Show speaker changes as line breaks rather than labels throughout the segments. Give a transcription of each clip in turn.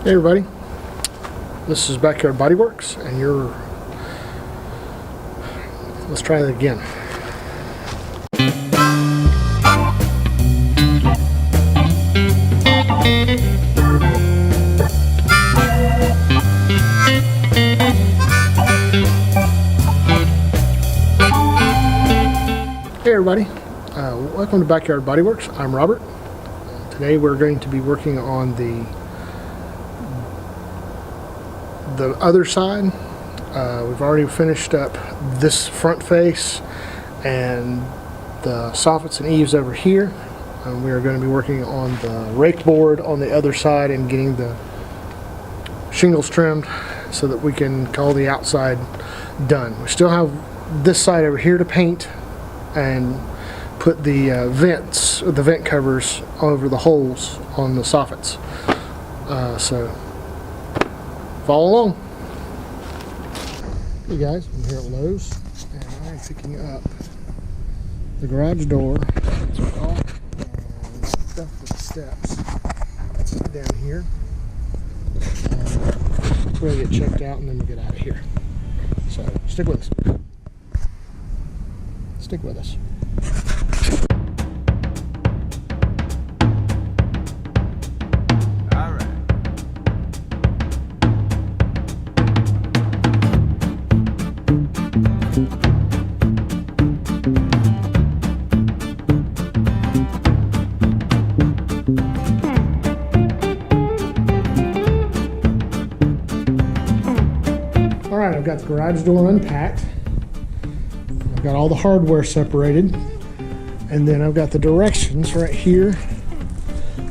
Hey everybody, this is Backyard Bodyworks, and let's try that again. Hey everybody, welcome to Backyard Bodyworks. I'm Robert. Today we're going to be working on the other side. We've already finished up this front face and the soffits and eaves over here. We are going to be working on the rake board on the other side and getting the shingles trimmed so that we can call the outside done. We still have this side over here to paint and put the the vent covers over the holes on the soffits. So follow along. Hey guys, I'm here at Lowe's and I'm picking up the garage door that's off and stuff with the steps down here. We're gonna get checked out and then we'll get out of here. So stick with us. Stick with us. Alright, I've got the garage door unpacked. I've got all the hardware separated. And then I've got the directions right here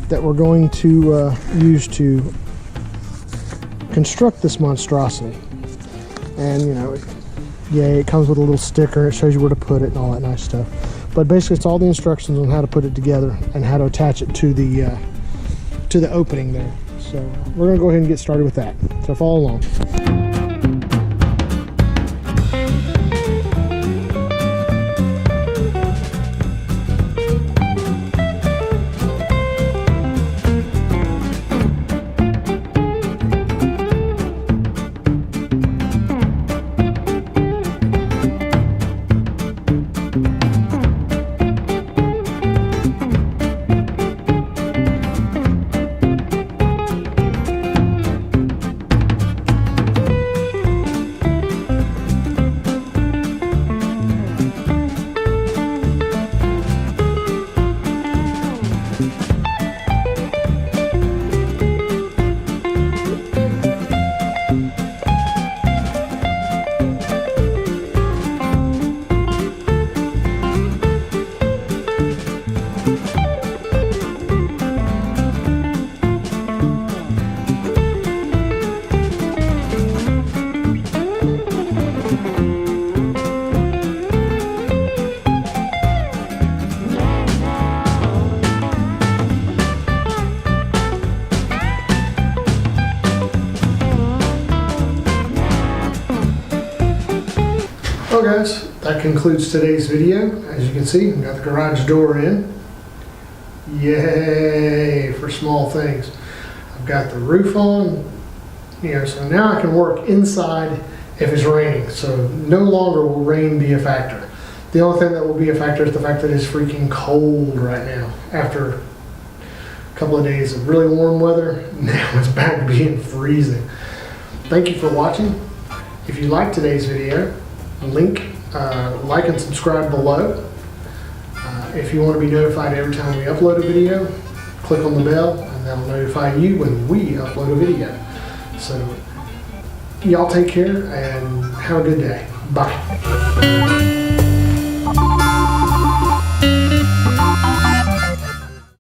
that we're going to use to construct this monstrosity. And you know, it comes with a little sticker. It shows you where to put it and all that nice stuff. But basically it's all the instructions on how to put it together and how to attach it to the opening there. So we're going to go ahead and get started with that. So follow along. Well guys, that concludes today's video. As you can see, we've got the garage door in. Yay for small things. I've got the roof on, so now I can work inside if it's raining. So no longer will rain be a factor. The only thing that will be a factor is the fact that it's freaking cold right now. After a couple of days of really warm weather, now it's back to being freezing. Thank you for watching. If you liked today's video, like and subscribe below. If you want to be notified every time we upload a video, click on the bell and that'll notify you when we upload a video. So y'all take care and have a good day. Bye.